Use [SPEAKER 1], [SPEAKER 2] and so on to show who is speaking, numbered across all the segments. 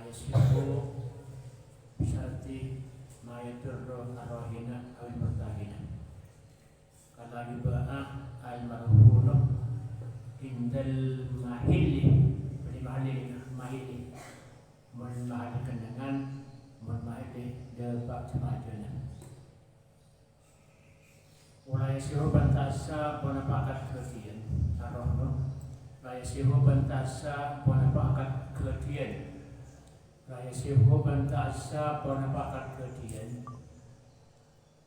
[SPEAKER 1] yasihu bisarti ma yadurru arwahina awil murtahina kala yuba'ah al-marhunu indal mahili mahili mun mahali kendangan mun mahili depak semajana mulai sihu bantasa ponapakat ketian arwahnu raya sihu bantasa ponapakat ketian raya sihu bantasa ponapakat ketian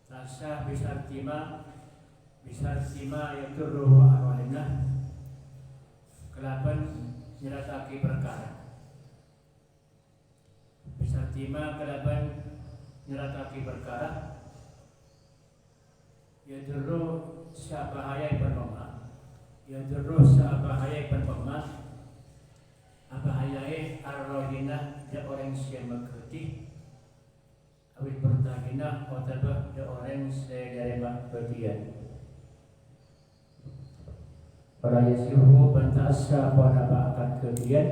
[SPEAKER 1] rasa bisartima yaitu ruh arwahina kelapan nyerataki perkara bisartima kelapan nyerataki perkara yadurru sabahayai permama yadurru sabahayai permama abahayai arrohina da orang siya magkati awit pertahina otabah da orang siya dari magkatian para yasihu bantasa pada akan ketian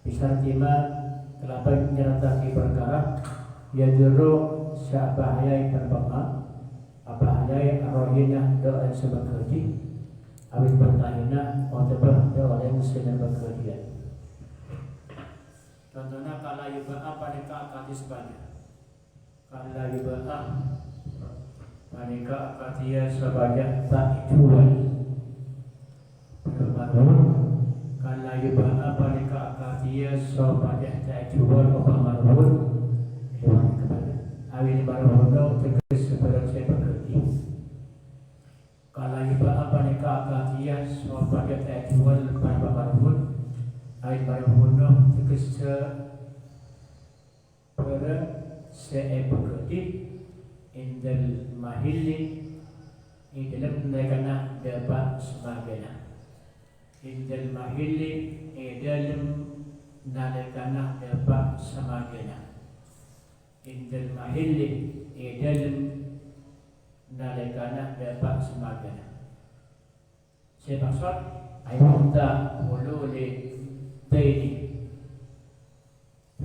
[SPEAKER 1] bisartima kelapan nyerataki perkara yadurru sabahayai permama abahayai arrohina da orang siya magkati awit pertahina otabah da orang siya magkatian. Contohnya kala yuba'a panika akati sebanyak kala yuba'a panika akatia sebanyak tak jual kala yuba'a panika akatia sebanyak tak jual marhun awin marhuno tegas sebarang saya bekerti kala yuba'a panika akatia sebanyak tak jual marhun awin marhuno tegas pada sebekerti indal mahili di dalam negara dapat semagana indal mahili di dalam negara dapat semagana indal mahili di dalam negara dapat semagana saya maksud ayat ulul daini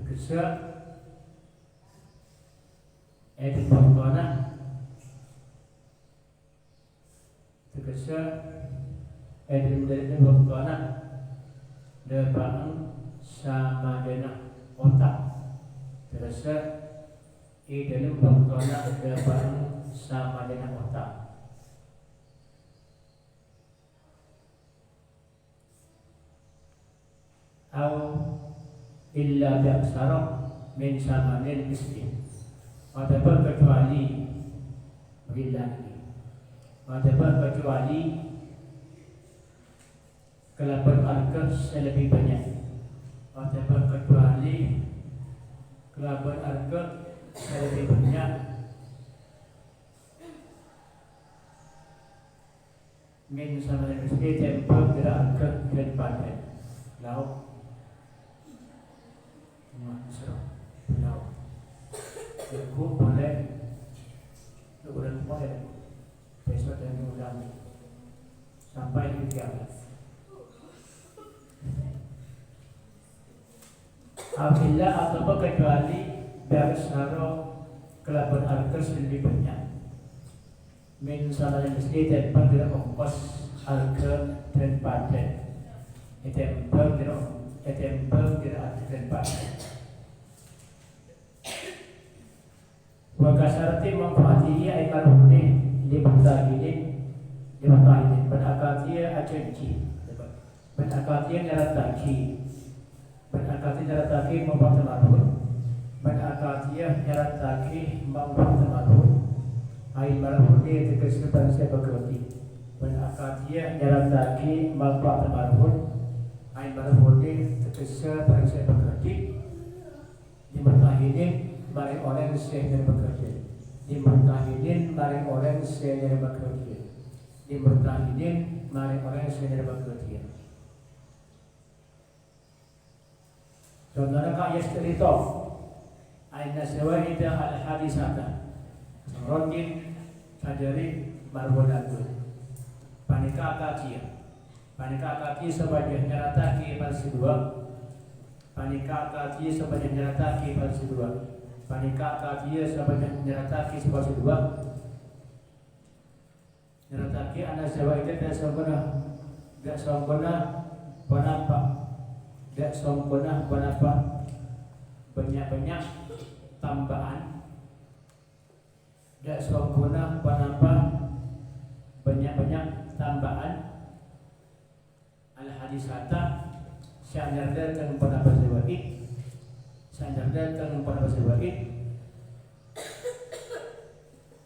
[SPEAKER 1] Kesa edit pertona Kesa edit dari pertona depan sama dengan otak Kesa dalam pertona depan sama dengan otak illa bi'aksara min samanil misli wadabar kecuali kelapan harga selebih banyak wadabar kecuali kelapan harga selebih banyak min samanil misli tempat harga dan panen lauk Aku boleh bulan kemarin besok dan bulan sampai di kiamat. Apabila atau kecuali dari saro kelapan harga lebih banyak. Min salah yang mesti tempat tidak ongkos harga dan panen. Tempat tidak ada dan panen. Wakasarati manfaatihi ay marhuni limutahidin benakatia ajanji benakatia nyarataki membuat marhun benakatia nyarataki membuat marhun ay marhuni tegas kepada saya bekerti benakatia nyarataki membuat marhun ay marhuni tegas kepada saya bekerti limutahidin mari orang saya dari bekerja dimurtahidin mari orang saya dari bekerja dimurtahidin mari orang saya dari bekerja contohnya kaya cerita aina sawahida al-hadisata rojin sadari marwadatul panika akakia sebagai nyarataki masih dua panika akal dia sebanyak nyerataki pada kedua, panika akal dia sebanyak nyerataki pada kedua, nyerataki anak sewa itu tidak sempurna, penapa, tidak sempurna penapa, banyak tambahan, tidak sempurna penapa, banyak tambahan, al hadisata. Sandar datang pada bahasa wahid, sandar datang pada bahasa wahid.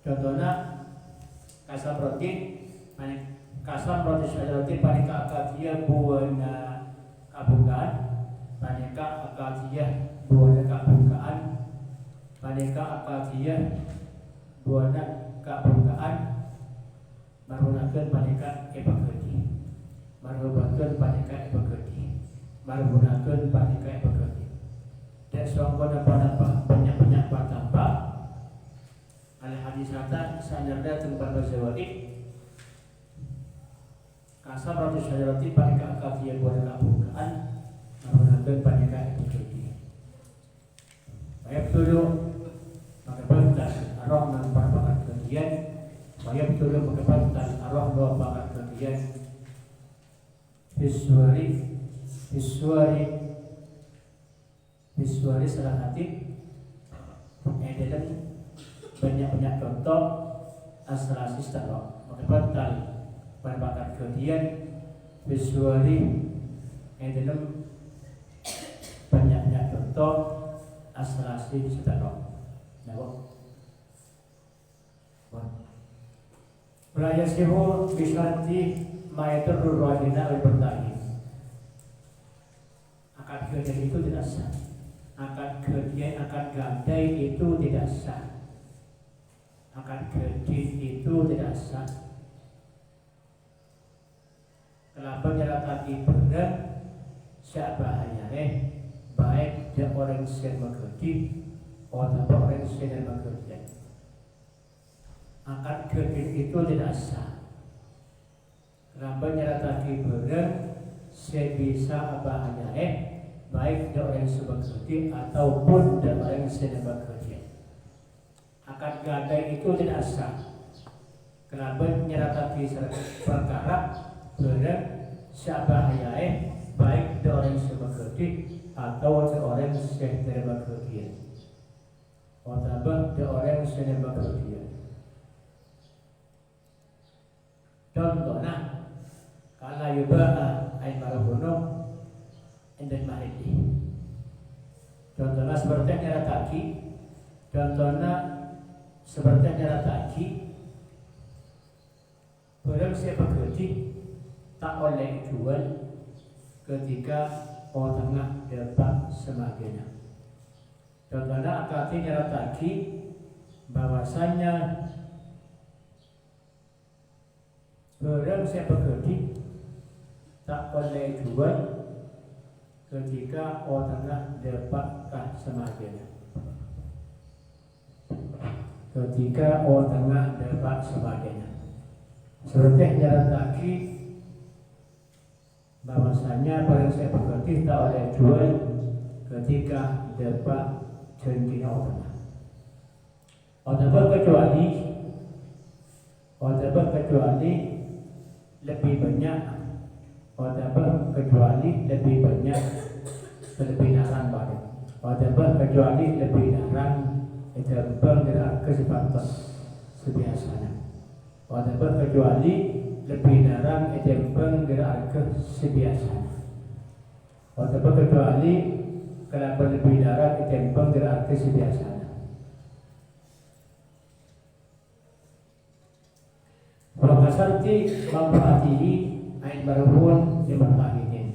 [SPEAKER 1] Contohnya kasam roti panika akadiyah buana kabungkaan, panika akadiyah buana kabungkaan, panika akadiyah buana kabungkaan, marunakeun panika ebakeuti, marubakeun panika ebakeuti. Menggunakan panika bekerja. Dan songkona panapa banyak patapa. Al hadisata sandar datang pada zawadi. Kasar roti sajarati panika akafiyah buat kabukaan. Menggunakan panika bekerja. Baik dulu maka bantas arwah nampak bakat kerjaan. Baik dulu maka bantas arwah dua bakat kerjaan. Visuari salah hati dalam banyak contoh astrasis tarok mendapat berbakat kemudian visuari dalam banyak contoh astrasis tarok Belaya sihu bisanti mayatur ruwajina al-bertahi. Akad kerja itu tidak sah. Akad kerja, akad gadai itu tidak sah. Akad kerja itu tidak sah. Kelapa nyerataki berat syabahanya baik dia orang yang bekerja atau orang yang bekerja. Akad kerja itu tidak sah. Kelapa nyerataki berat sebisa abahanya baik dari orang yang bekerja ataupun dari orang yang sedang bekerja. Akad gadai itu tidak sah. Kenapa nyerataki perkara berat syabahnya baik dari orang yang bekerja atau dari orang yang sedang bekerja. Atau dari orang yang sedang bekerja. Contohnya, kalau yubaha ain marabuno dan mahidi. Contohnya seperti nyerataki, contohnya seperti nyerataki, barang siapa kerja tak oleh jual ketika orang tengah dapat semaganya. Contohnya akati nyerataki bahwasanya barang siapa kerja tak boleh jual ketika orang tengah dapatkah semaganya. Ketika orang tengah dapat semaganya. Seperti nyerataki bahwasanya barang saya bekerja tak boleh jual ketika dapat janji orang tengah. Kecuali lebih banyak kecuali lebih banyak lebih narang balik kecuali lebih narang itu bergerak kesempatan sebiasanya kecuali lebih narang itu bergerak sebiasanya kecuali kenapa lebih narang itu bergerak sebiasanya. Wakasarti manfaatihi ain barhun dimanfaatkan.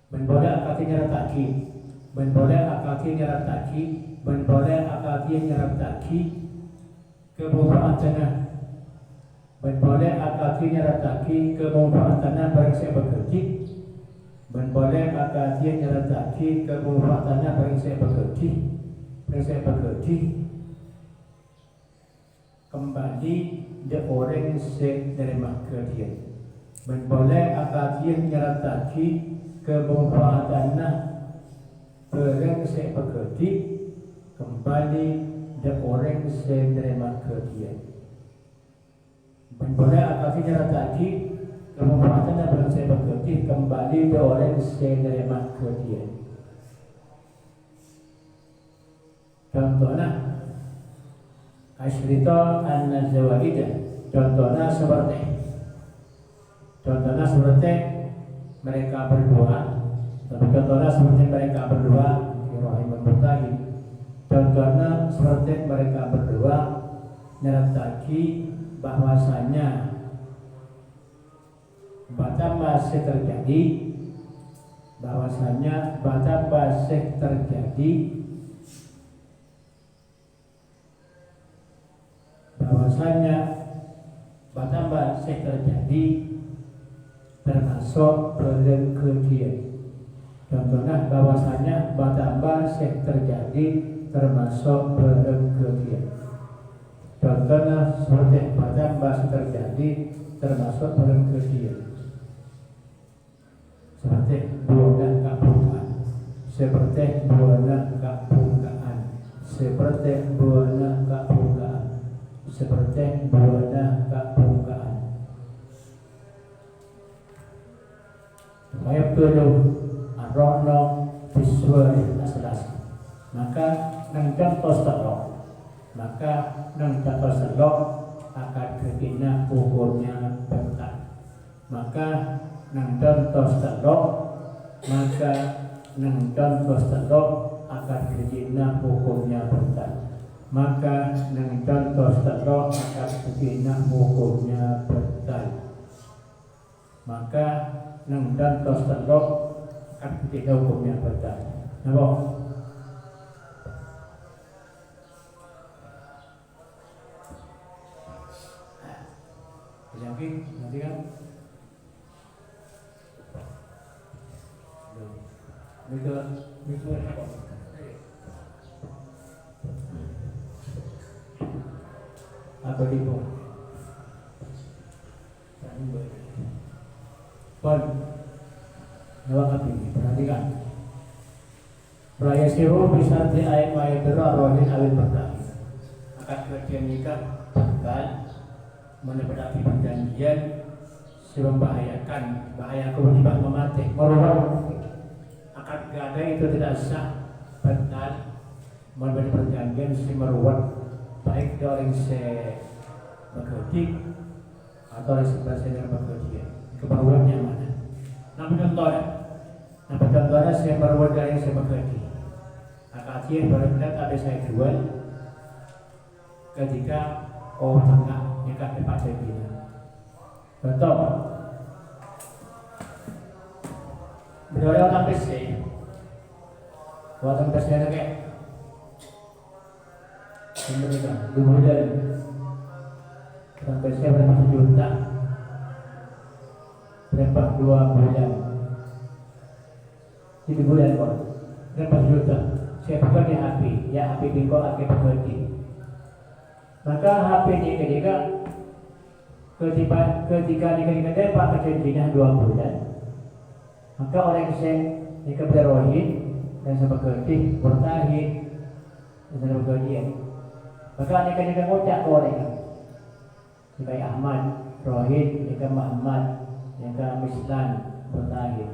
[SPEAKER 1] Boleh akati nyerataki, boleh akati nyerataki, boleh akati nyerataki kemanfaatannya, boleh akati nyerataki kemanfaatannya barang saya bekerja, boleh akati nyerataki kemanfaatannya barang saya bekerja. Kembali dia orang yang menerima kerja. Boleh akadiyah nyerataki kemanfaatannya barang saya pekerti kembali dan orang saya menerima kerja. Boleh akasinya tadi kemanfaatannya barang saya pekerti kembali dan orang saya menerima kerja. Contohnya asyrita an-nazawaidah. Contohnya seperti mereka berdua. Contohnya seperti mereka berdua Ibrahim Mutahin. Contohnya seperti mereka berdua nyertaki bahwasanya batam masih terjadi, bahwasanya batam masih terjadi, bahwasanya batam masih terjadi termasuk belum kejian. Contohnya bahwasanya batam masih terjadi termasuk belum kejian. Contohnya seperti batam masih terjadi termasuk belum kejian. Seperti buana kabungan, seperti buana kabungan, seperti buana kabungan, seperti buana kabungan. Supaya perlu arono visual aslas. Maka nang contoh selok, maka nang contoh selok akan kekina ukurnya bentar. Maka nang contoh selok, maka nang contoh selok akan kekina ukurnya bentar. Maka nang contoh selok akan kekina ukurnya bentar. Maka nang contoh selok akan kekina ukurnya bentar. Nampak? Yakin nanti kan apa itu pon jawab apa ini perhatikan Raya Siwo bisa di ayat rohin awin berkali akan kerja nikah kan menepati perjanjian membahayakan bahaya kewajiban mematik merupakan akad gada itu tidak sah benar menepati perjanjian si meruat baik dari si bekerja atau dari si bekerja keperluannya mana namun contohnya si meruat dari si bekerja akadnya benar-benar ada saya jual ketika tengah nikah di pasir kita. Contoh, beliau orang PC, orang PC ada kayak, mereka kemudian orang PC berapa juta, berapa 2 bulan, 3 bulan kok, berapa juta, saya buka di HP, ya HP bingo HP bekerja. Maka HP ini ketika nikah dapat perjanjian 2 bulan, maka orang yang nikah berrohin dan seperti bertahin dan bergajian, maka nikah ngocak ke orang nikah Ahmad, Rohin, nikah Muhammad, nikah Mislan, bertahin.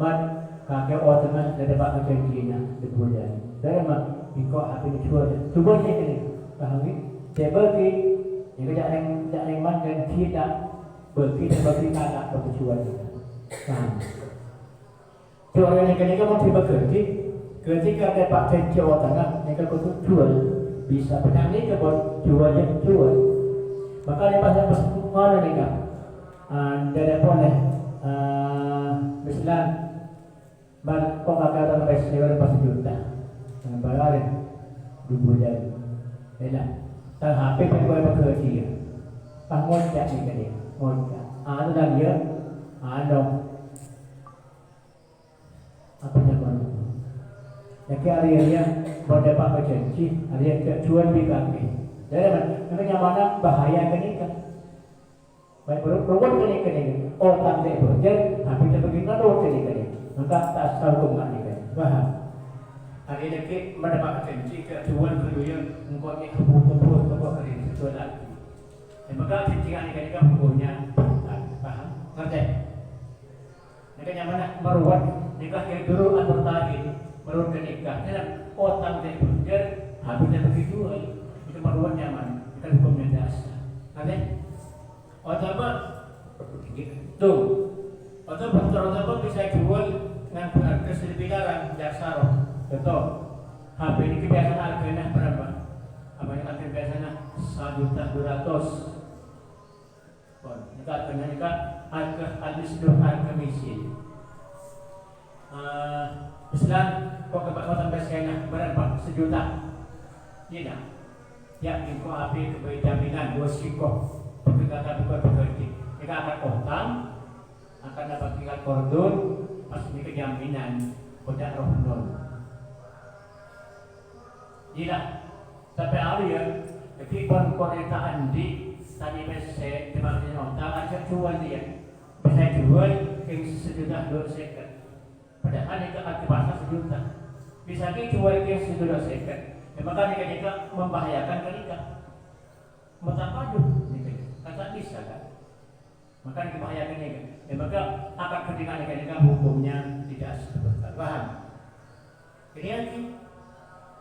[SPEAKER 1] Man kakek otomas dari dapat perjanjian 2 bulan. Dari mak bingko HP ini coba ini. Paham ni? Saya bagi, yang jangan makan kita bagi dan bagi kakak berkecuali. Paham? Orang yang ketika mau bekerja, ketika dapat janji Jawa Tengah, mereka kutu jual bisa petang ni ke buat jual. Maka lepas mana ni kan? Dari boleh Islam, bar kau kakak dalam restoran pas juta, bayar 2 bulan. Enak. Dan HP pun boleh bekerja. Bangun jak ni kan dia. Monca. Itu dah dia. Dong. Apa yang baru? Jadi hari-hari boleh dapat berjanji, hari-hari jual beli kaki. Jadi mana? Yang mana bahaya kan ni kan? Baik berubah kan ni. orang dia bekerja, tapi dia begini kalau jadi maka tak tahu kemana dia. Faham? Hari ini mendapat janji kejuan kedua engkau ni hubung hari ini kejuan lagi. Maka janjian ini kan hukumnya paham? Ngerti? Nikahnya mana? Meruat nikah yang dulu atau tadi meruat ke nikah. Dalam otak dia bekerja, habisnya begitu itu meruat nyaman. Itu hukumnya dasar. Ngerti? Otak apa? Tuh. Otak apa bisa jual dengan harga seribu larang dasar. Betul. HP ini kebiasaan harganya berapa? Apa yang harga biasanya 1.200.000. Nikah harga al-misluh harga misi. Islam kok kebak sampai sekian berapa? 1 juta. Tidak. Ya, info api kebaik jaminan 2 sikoh. Berkata bukan bekerja. Jika akan utang, akan dapat tingkat kordon, pasti kejaminan kodak rohnol. Tidak. Sampai hari ya, jadi konektaan di tadi saya dimaksudnya otak aja jual dia. Bisa jual yang 1.200.000. Padahal itu harga pasar 1 juta. Bisa dijual yang 1.200.000. Maka nikah membahayakan nikah. Mata padu kata bisa kan. Maka membahayakan nikah. Maka akan ketika nikah hukumnya tidak seperti paham. Ini lagi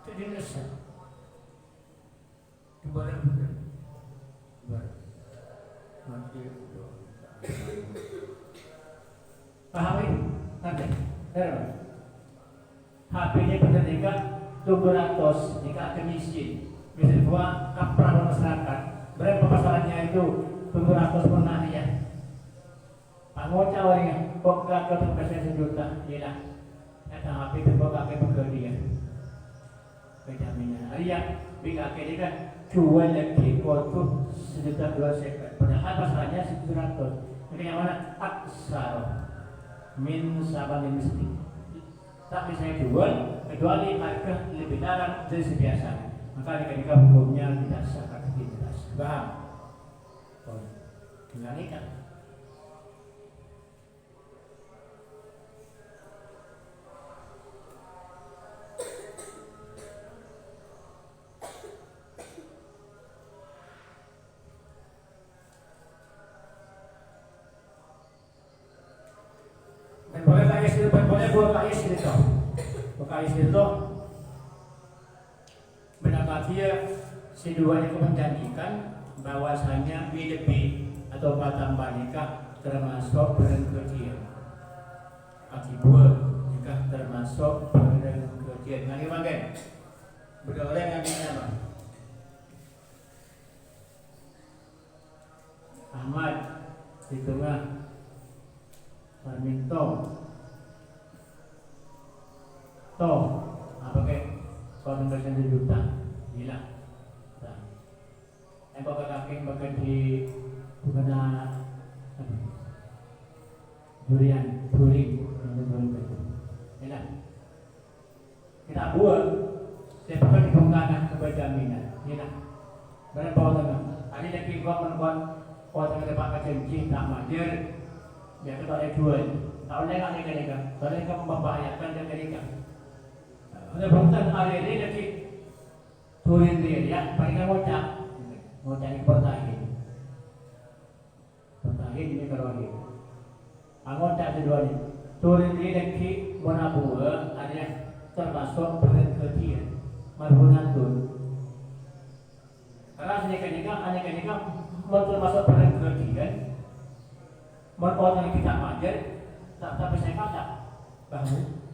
[SPEAKER 1] jadi resah. Kembali paham ini? Nanti HP-nya benar nikah 200 nikah ke miskin. Misal gua kapral masyarakat. Berapa pasarannya itu 200 pernah ya. Panggoca orangnya kok kakak terkasih 1 juta. Iya. Kata HP itu kok kakek pekerja. Kejaminan. Iya. Bila kakek kan jual lagi waktu 1.200.000. Padahal pasarannya 100. Ini yang mana? Aksar min sabanin mesti. Tak bisa jual kecuali harga lebih larang dari biasa. Maka nikah hukumnya tidak sah kata tidak sah. Paham? Tinggal nikah. Boleh itu mendapat dia si duanya menjanjikan bahwasanya BDB atau batambah nikah termasuk barang kerja. Akibat nikah termasuk barang kerja. Nanti makan beroleh nanti apa? Ahmad di tengah Parminto apa ke kalau persen 1 juta gila. Kok kakek bakal di bukan durian gila. Kita buat saya bakal dibungkakan kepada jaminan gila. Berapa orang ada lagi gua menbuat orang yang dapat janji tak madir dia kita ada jual tak boleh nikah soalnya membahayakan dan nikah. Ada bangsa hari ini lagi turin dia ya, paling ngocak ini pertanyaan ini kalau ini, ngocak kedua ini, turin dia lagi menabuh ada termasuk berkerja, marhunan tuh. Karena nikah termasuk berkerja, orang kita majer, tapi saya kata, bahu.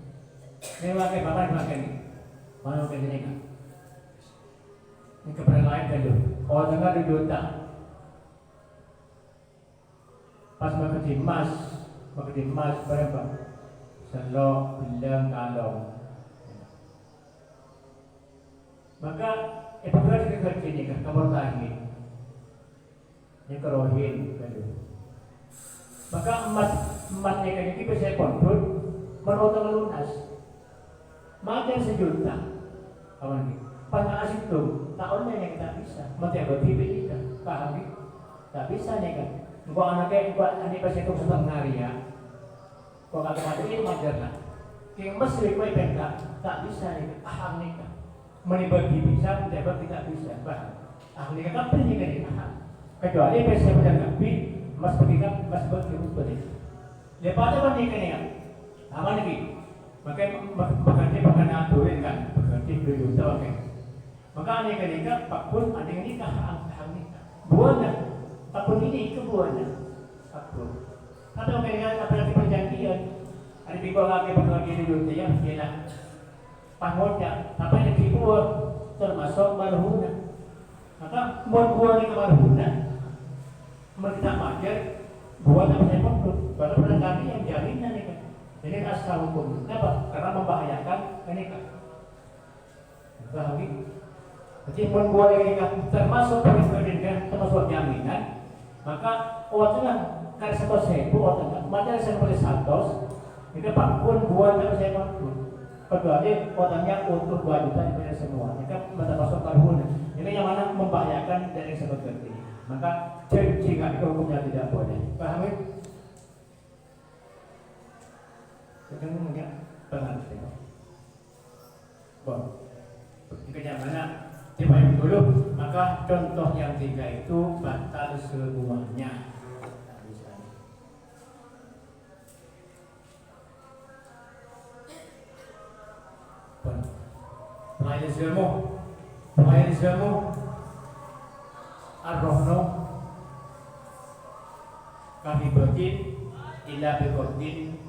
[SPEAKER 1] Ini pakai bapak pakai ni, mana pakai ni kan? Ini kepada lain kan tu. Orang dengar 2 juta. Pas pakai emas berapa? Selok, bilang kalong. Maka apabila kita kerja ni kan, kamu tahu ini kerohin kan tu. Maka emas ni kan ini bisa kontrol, menotong lunas. Makan 1 juta, kawan ni. Pada asik tu, tahunnya yang tak bisa. Macam bertipe kita, paham ni? Tak bisa ni kan? Kau anaknya, kau anak pas itu setengah ngaria, kau kata kata ini majarlah. Yang mesti kau ibadah tak bisa nih, aham nikah. Menibagi bisa, menjabat tidak bisa. Bah, ahli nikah kan nikah di aham. Kecuali pas saya punya nabi, mas pergi mas berkirim balik. Lepas itu nikah nih, aman lagi. Makanya bukan aturin kan, berarti dulu tahu kan. Maka nikah Pak Pun ada yang nikah aham nikah. Buana, Pak Pun ini ke buana. Pak Pun. Atau mereka apa lagi perjanjian? Ada tiga lagi berlagi dulu ya, ialah pangotnya. Apa yang dibuat termasuk marhuna. Maka buat ini marhuna, mereka majar buat apa yang perlu. Kalau pernah kami yang jaminan ini kan. Jadi asal hukum. Kenapa? Karena membahayakan nikah. Pahami? Jadi buat ini kan termasuk pernikahan, termasuk jaminan. Maka waktunya karena satu sebu waktunya, macam saya boleh satu. Itu Pak Pun buat apa saya maksud. Kecuali waktunya untuk 2 juta itu semua. Itu termasuk marhuna. Ini yang mana membahayakan dari seperti ini. Maka jika itu hukumnya tidak boleh. Pahami? Jangan mungkin pengerti. Bon, jika mana dibayar dulu, maka contoh yang 3 itu batal semuanya. Bon, pelayan ilmu, ar-rohno, kahibatin, illa biqabdin,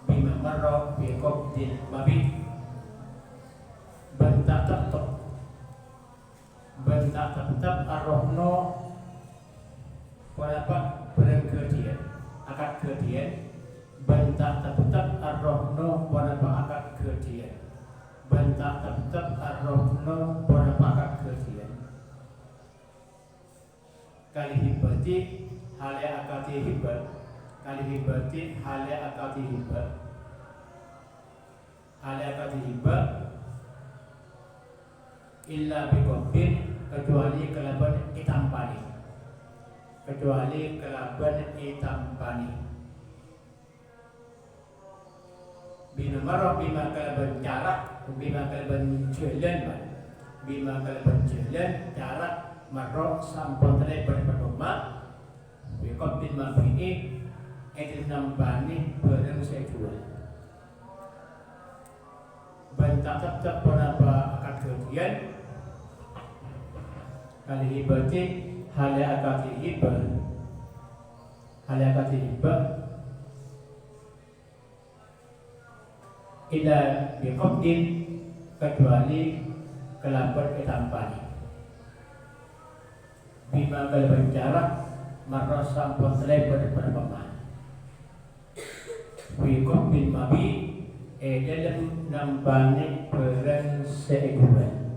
[SPEAKER 1] bima marra biqabdin mabit, bentak tetap ar-rohno, apa berengkedian, akad kedian, bentak tetap ar-rohno, apa akad kedian. Bentak tetap ar-rohno pada pakat kedian. Kali hibati hale akati hibat, kali hibati hale akati hibat, hale akati hibat illa biqabin, kecuali kelaban itampani, kecuali kelaban itampani. Bina marah bima kelaban jarak, bima kelaban jalan, bima kelaban jalan jarak marah sampun telah berperkoma. Bikot bin mabini edil nambani barang saya jual. Bentak tetap penapa akad kedian. Kali hibati hale akad hibah, hale akad hibah. Ila biqabdin, kecuali kelabar ketampani. Bima kelaban jarak marra sampun lebar berpamah. Biqabdin mabi dalam nambani perang seiguan.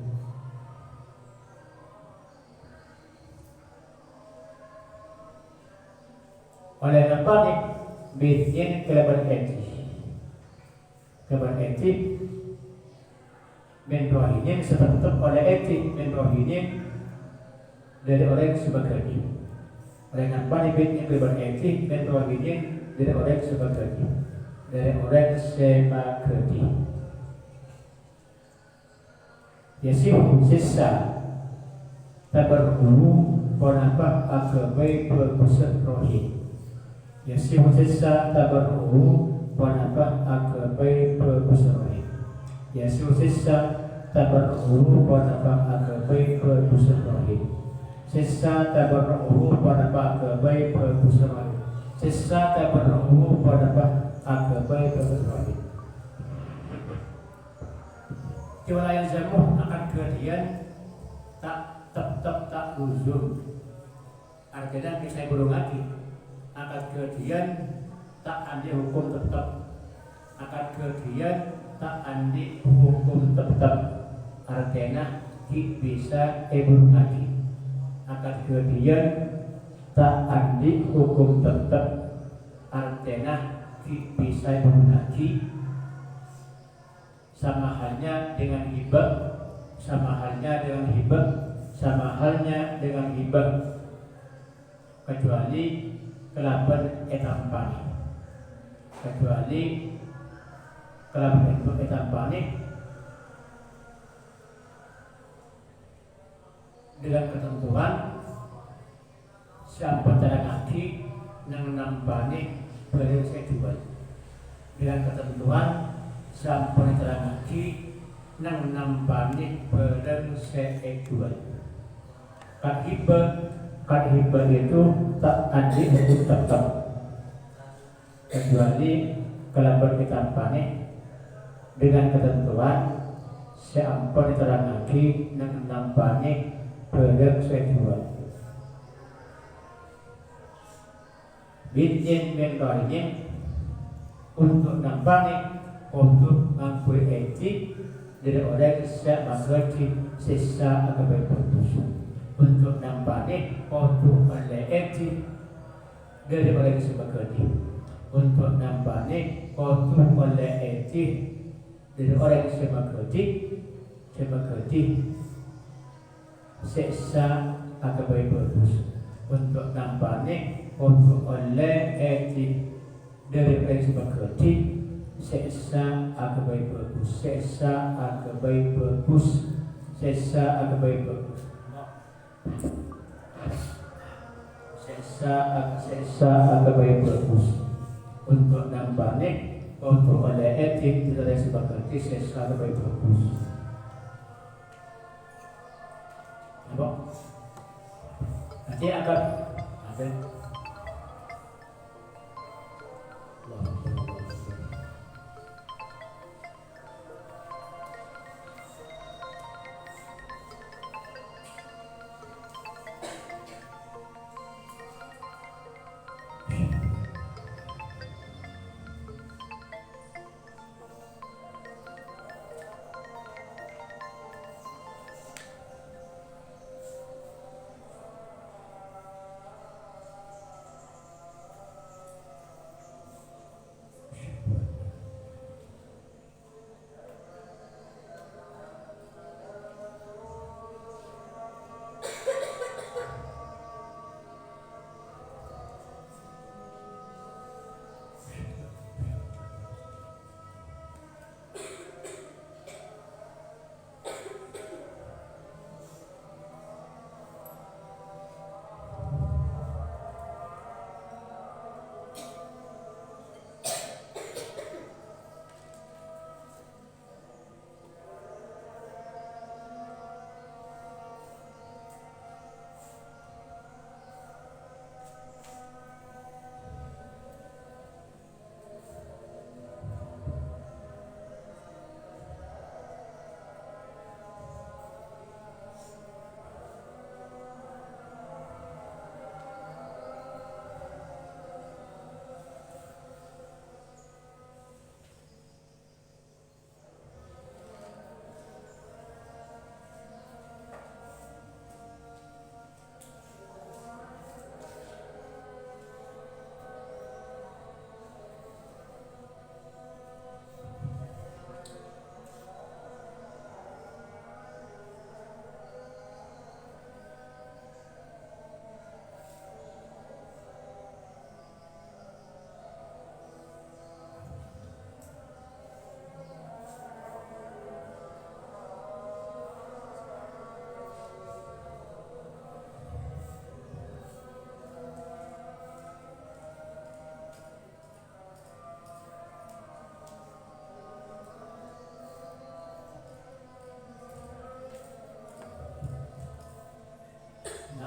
[SPEAKER 1] Oleh nambani bikin kelaban etik. Kabar etik menrohinin tetap oleh etik menrohinin dari orang sebagai oleh nampak ibit yang kabar etik menrohinin dari orang sebagai dari orang sebagai yasihu sisa tabarru penambah agabai berpusat rohi yasihu sisa tabarru wanapa agabai berbusaroi. Yesus sisa tabarruhu wanapa agabai berbusaroi. Sisa tabarruhu wanapa agabai berbusaroi. Sisa tabarruhu wanapa agabai berbusaroi. Jumlah yang jamuh akan kejadian tetap tak uzur. Artinya kisah burung lagi akan kejadian tak andi hukum tetap, akad kedian tak andi hukum tetap. Artinya bisa lagi akad kedian tak andi hukum tetap. Artinya bisa lagi sama halnya dengan hibah, sama halnya dengan hibah, sama halnya dengan hibah, kecuali kelaban etampani, kecuali kelaban itu etampani dengan ketentuan siapa terangaki nang nampani barang sejual, dengan ketentuan siapa terangaki nang nampani barang sejual. Kad hibah itu tak ada untuk tetap, kecuali kelaban etampani dengan ketentuan siapa terangaki nang nampani barang sejual. Bintin mentoinya untuk nampani, untuk mengakui etik dari orang yang mengerti sisa agama putus, untuk nampani, untuk menilai etik dari orang yang mengerti, untuk nampani, untuk menilai etik dari orang yang mengerti sisa agama putus, untuk nampani, untuk oleh etik dari orang yang mengerti sesa agama bagus, sesa agama bagus, sesa agama bagus, sesa agama bagus untuk nampaknya, untuk oleh etik dari orang yang mengerti sesa agama bagus. Apa? Nanti akan ada.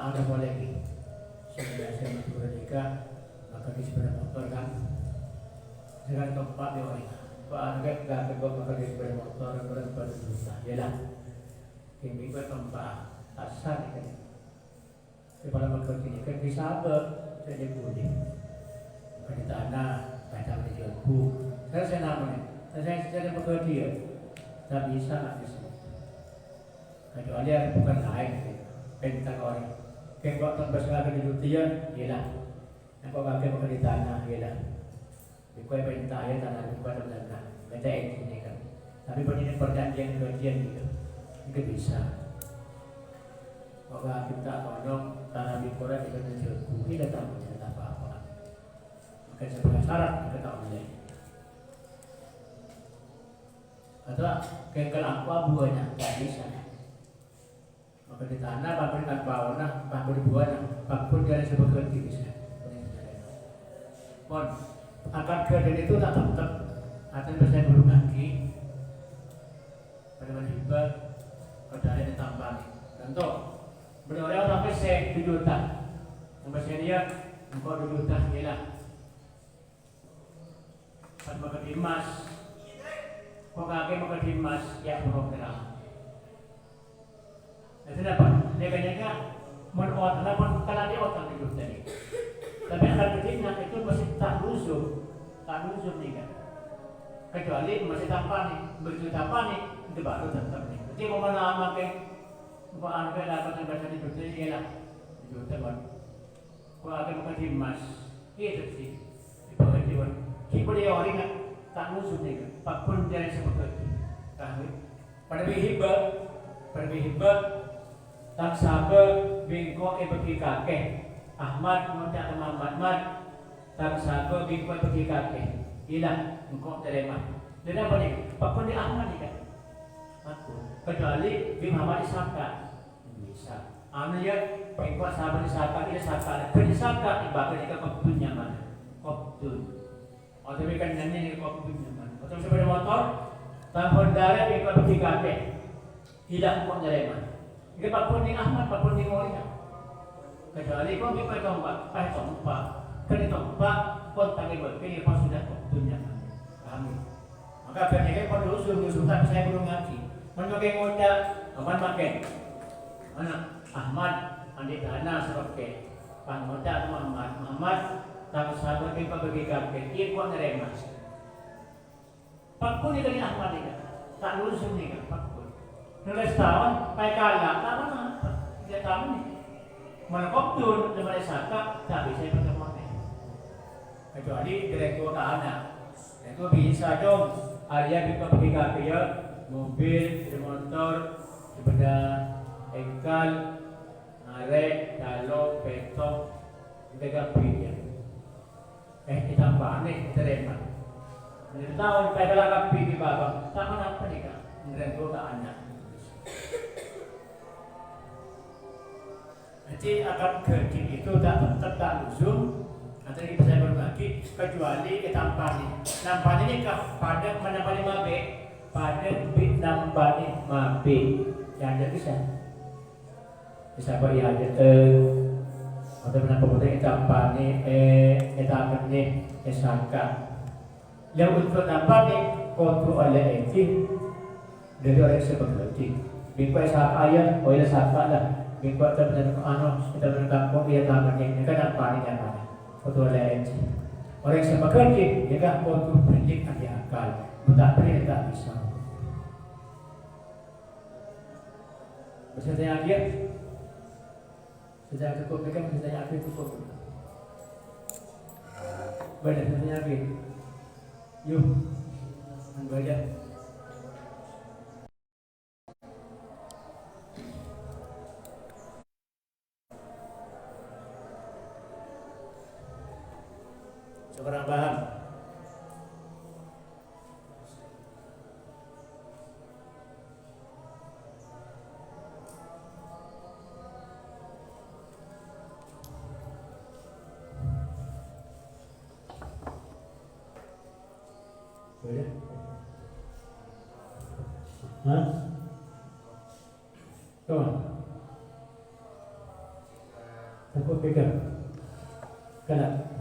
[SPEAKER 1] Ada boleh lagi. Saya masih merdeka, maka di sepeda motor kan. Dengan tempat di orang. Pak Angget gak tegak maka di sepeda motor berapa susah. Yalah. Ini tempat asal kan. Kepala makan ini kan bisa apa? Saya boleh. Maka di tanah, kadang di jalan. Saya namanya. Saya bekerja. Tak bisa nak bisa. Kecuali ada bukan lain. Pentang orang. Kengkok tempat sekali di dunia, ialah. Kengkok kaki makan di tanah, ialah. Di kue pentang ya tanah di kue tanah. Beda ini kan. Tapi begini perjanjian gitu, itu bisa. Kalau kita konon tanah di Korea kita menjual, kita tak punya apa-apa. sebagai syarat kita oleh atau kengkel aqua buahnya tidak bisa. Maka di tanah pabrik aqua pabrik buahnya pabrik dari sebagai bisa. Pon akan kerja itu tak tetap atau bisa belum lagi pada hebat pada ada ditambah. Contoh berapa sampai 7 juta, sampai dia engkau 2 juta hilang. Pas makan emas, kau kakek makan emas ya berapa gram? Itu dapat. Dia kayaknya menot, namun kalau dia otak 2 juta ni. Tapi akan kecilnya itu masih tak lusuk nih kan. Kecuali masih tanpa nih, begitu tanpa nih, itu baru tetap nih. Jadi mau lama ke, mau angkat dapat yang berada di juta ini lah, juta kan. Kau akan makan emas, itu sih. Di bawah kita dia orang kan tak lusuk nih kan. Pak pun jangan seperti itu. Tahu? Pada hebat, tak sabar, bingkok bagi kakek. Ahmad mengucap Muhammad tak sabar bingkok bagi kakek. Hilang, engkau terima. Dan apa nih? Pak pun di Ahmad nih kan. Aku kecuali di Muhammad disangka bisa. Anu ya, bingkok sabar disangka, dia sangka. Kerja sangka, ibarat jika koptunya mana? Koptun. Atau kan nanya koptunya mana? Atau sepeda motor, tahun darah bingkok bagi kakek. Hilang, engkau terima. Jika Pak pun di Ahmad, Pak pun di Muhammad. Kecuali kau bisa tompak, kena tompak, kau tak boleh pilih pas sudah waktunya. Paham? Maka ketika kau dulu tapi saya belum ngaji. Menyokai ngoda, kapan makan? Anak Ahmad, adik Dana seroke, Pangoda Muhammad, tak sabar kita bagi kakek, ia kau nerema. Pak pun dari Ahmad ni, tak lulus ni kan, Pak pun. Nulis tahun, pakai kalah, tak mana? Dia tahu ni. Menekop tu dengan saka tak bisa bertemu. Kecuali direktur ke anak. Itu bisa dong. Arya kita pergi ke mobil, motor, sepeda, engkal, arek, dalok, petok, kita pergi. Ditambah ni terima. Jadi tahun pada lagi pergi bapa. Tak mana apa ni kan? Direktur ke anak. Jadi akan kerja itu tak luzum atau kita saya berbagi kecuali kita nampani ini pada menampani mabe pada bit nampani mabe yang ada bisa beri ada atau menampani kita nampani kita akan sangka yang untuk nampani kontrol oleh etik dari orang seperti bingkai saat ayat oleh sangka lah. Bingkot kita kita kampung dia tangan yang kan apa ni kan foto lain orang yang bekerja dia kan foto pendik ada akal tak boleh tak bisa saya dia sejak cukup mereka saya akhir cukup banyak saya akhir yuk baca sekarang paham? Boleh? Hah? Kawan? Takut pegang? Kenapa?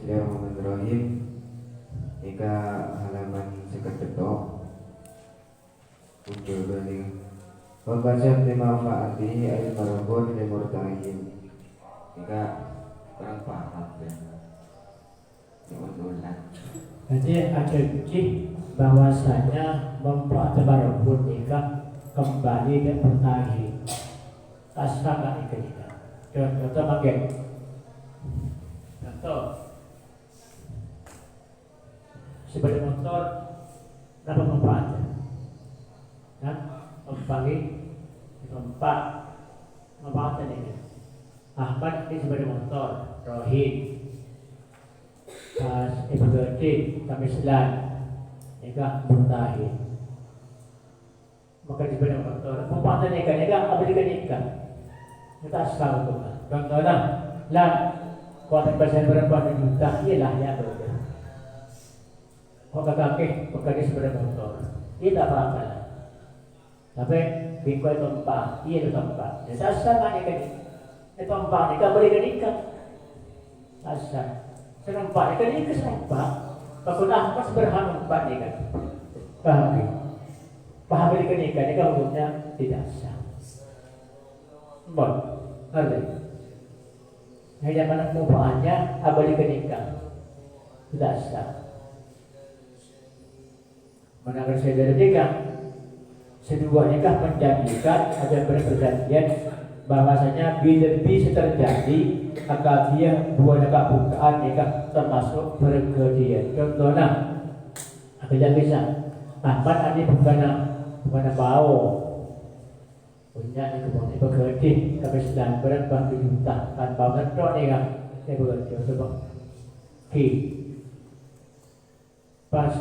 [SPEAKER 2] Bismillahirrahmanirrahim. Ika halaman sekedetok muncul balik pembacaan manfaati ayat marabun limurtahin. Ika kurang paham ya. Jadi
[SPEAKER 1] ada uji bahwasanya manfaat marabun nikah kembali dan bertahi tasama ikan. Contoh pakai contoh sepeda motor apa manfaatnya? Nah, tempat manfaatnya ini. Ahmad ini sepeda motor, Rohim, pas Ibu Gede, Kamislan, nikah bertahi. Maka di sepeda motor, manfaatnya nikah apa nikah? Kita asal tu. Contohnya, lan kuat pasien berapa juta, ialah ya betul. Maka kakek bekerja sepeda motor, tidak apa-apa. Tapi bingkai tempat, iya tempat. Jadi asal mana kan? Tempat ni kan boleh nikah. Asal, senempat ni kan senempat. Pakunah pas berham tempat ni kan. Paham nikah ni kan hukumnya tidak sah. Bon, ada. Hanya mana manfaatnya abadi nikah tidak sah. Manakala saya nikah, sedua nikah menjanjikan agar berperjanjian bahwasanya bila bisa terjadi akan dia dua nikah bukaan nikah termasuk perketian. Contohnya, aku jangan Ahmad ini bukan bau. Punya ni kebun ni bekerja kami sedang berapa juta tanpa mentok ni kan saya bekerja sebab pas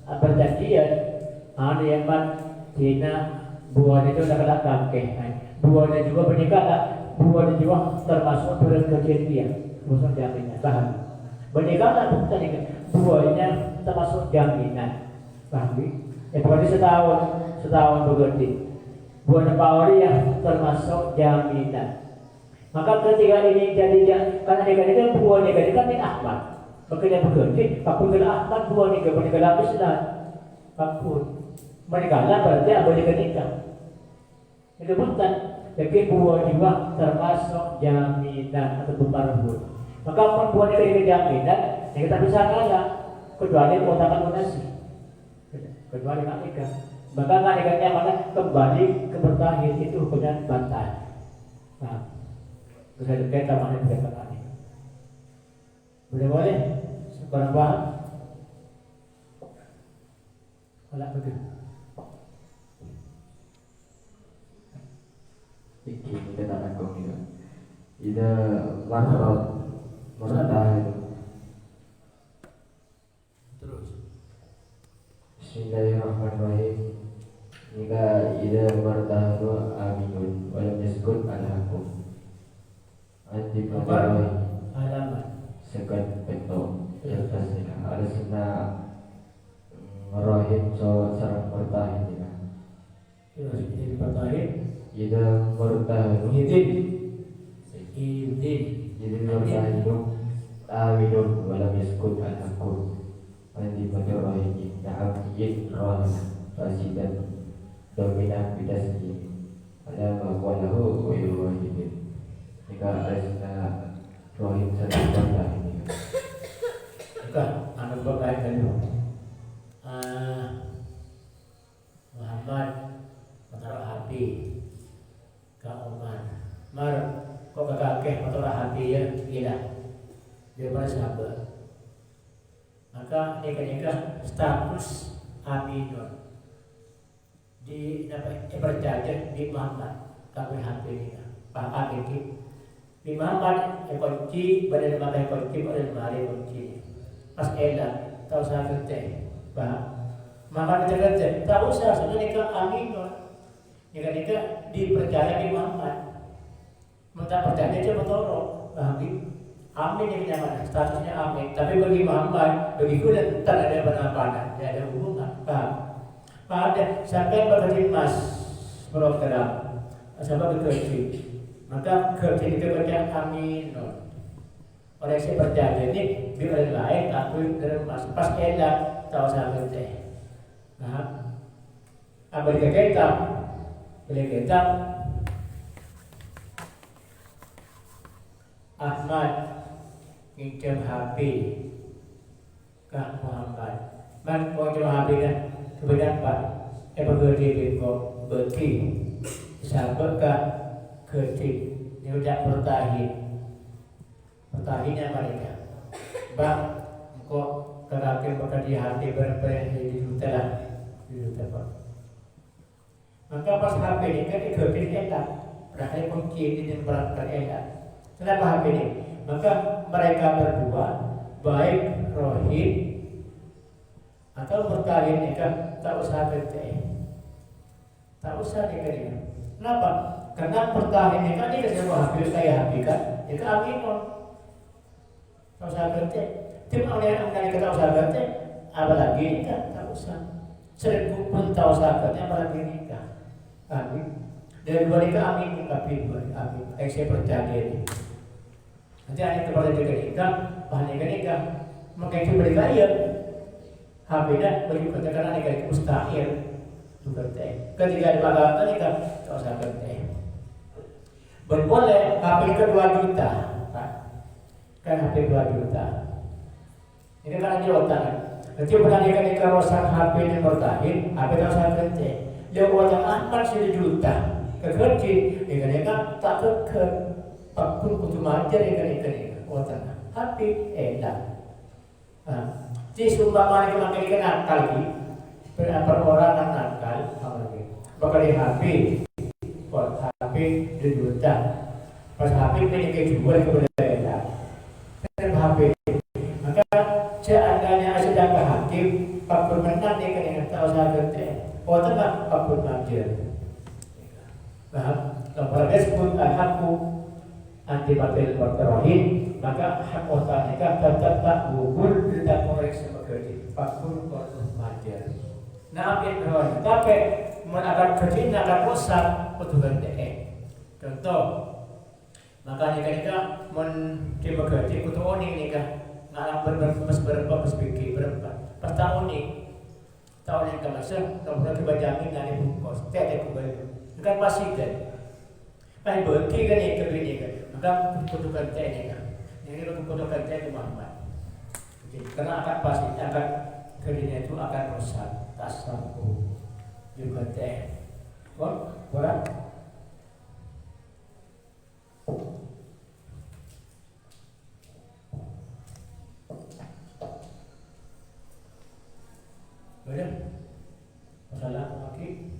[SPEAKER 1] perjanjian ada yang Cina buahnya itu dah kena kakek buahnya juga menikah tak buahnya juga termasuk perkerjaan dia termasuk jaminan paham menikah tak bukan nikah buahnya termasuk jaminan paham bukan setahun bekerja buah pawari yang termasuk jaminan. Maka ketika ini jadi karena nikah buah nikah kan Ahmad. Bekerja aku kena Ahmad buah nikah habis dah. Aku menikahlah berarti apa nikah. Itu bukan. Jadi buah juga termasuk jaminan atau pembaruan. Maka pun buah nikah jaminan, kita bisa kalah kecuali kotakan lunasi. Kecuali nikah. Maka nikahnya mana kembali ke bertahin itu hukumnya bantai. Nah, bisa dekat sama yang berkata ini. Boleh? Sekarang paham? Kalau begitu.
[SPEAKER 2] Iki kita tak nakong itu. Ida marot itu.
[SPEAKER 1] Terus.
[SPEAKER 2] Bismillahirrahmanirrahim. Jika ida martahu aminun walam yaskut alhakum anti pakai
[SPEAKER 1] halaman
[SPEAKER 2] sekat peto kertas ni ada sena merahim so sarang martahin ni
[SPEAKER 1] Ini bertahin.
[SPEAKER 2] ida martahu ida martahu aminun walam yaskut alhakum anti pakai rahim na'am yin rahim fasidan dominan bidasni ada bahwa lahu wahidin jika ada rohim sedang ini
[SPEAKER 1] Bukan, anu berkait dulu. Muhammad menaruh hati ke Umar. Umar, kok kakek menaruh hati ya? Gila. Dia pada sahabat. Maka nikah status aminun. Di perjanjian di Muhammad kami hampir Pak ini di Muhammad kunci badan makai kunci badan mari kunci pas elah tahu saya kerja Pak Muhammad kerja tahu saya sudah nikah amin nikah di perjanjian di Muhammad minta perjanjian cuma toro amin yang nyaman statusnya amin tapi bagi Muhammad bagi kuda tak ada apa-apa tidak ada hubungan Pak pada sampai bekerja mas program sampai bekerja maka kerja itu kerja amin oleh saya berjanji ini biar lain aku mas pas enak tahu saya kerja nah ambil keketam beli keketam Ahmad nginjam HP Kak Muhammad man mau coba HP kan kemudian Pak bekerja di kok beki sahabat ka ketik ini udah pertahinnya mereka bang kok kerakin bakal di hati berperih di juta Pak. Maka pas HP ini kan diketik enak berarti kunci ini yang beratkan enak. Kenapa HP ini? Maka mereka berdua baik rohim atau berkali nikah tak usah kerja, tak usah nikah. Kenapa? Karena pertahanan nikah ini semua hampir saya habikan, ya keaminon. Tak usah kerja. Tim orang yang kita tak usah kerja, apalagi nikah tak usah. Seribu pun tak usah kerja, apalagi nikah. Amin. Dari dua nikah amin, tapi amin. Saya percaya ini. Nanti ada kepada nikah, bahan nikah, maka itu berkaya. Habisnya bagi katakan nikah itu mustahil itu kerja. Ketika dibanggakan nikah tak usah kerja. Berboleh HP ke 2 juta, Pak. Kan HP 2 juta. Ini kan di otak. Nanti pernah nikah rosak HP ini bertahin, HP tak usah kerja. Dia wajah amat 1 juta. Kekerja, nikah tak keker. Pak pun kutu majar nikah otak. HP enak. Jadi sumpah mana kita nakal lagi, perorangan nakal, apa lagi? Bakal di HP, buat HP 2 juta, pas HP ini kejual kepada daerah, dan HP. Maka seadanya sedang ke hakim, Pak Bermenang dia kena tahu sahaja, oh tak Pak Bermenang. Paham? Kalau disebut hakku anti batil berterakhir. Maka hak otak nikah tetap tak gugur tidak koreksi bekerja fakul korup majar. Nah ambil roh tapi akan kerja akan rosak petugas DE. Contoh maka nikah mon di bekerja kutu oni nikah ngalang berapa pikir berapa pas tahun yang kemasan tahun yang kebajamin dari bungkus tidak kembali bukan pasti kan pas berarti kan nikah maka petugas DE nikah. Ini untuk kerja di Muhammad. Karena akan pasti akan kerjanya itu akan rusak, tak sanggup juga teh. Boleh? Boleh? Masalah lagi?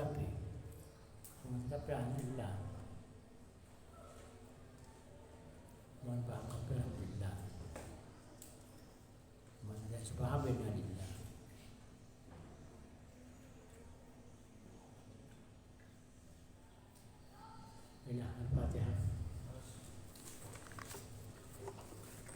[SPEAKER 1] gabi. Tapi alhamdulillah. Mohon maaf, alhamdulillah. Mohon tidak sepaham alhamdulillah. Inilah Al-Fatihah.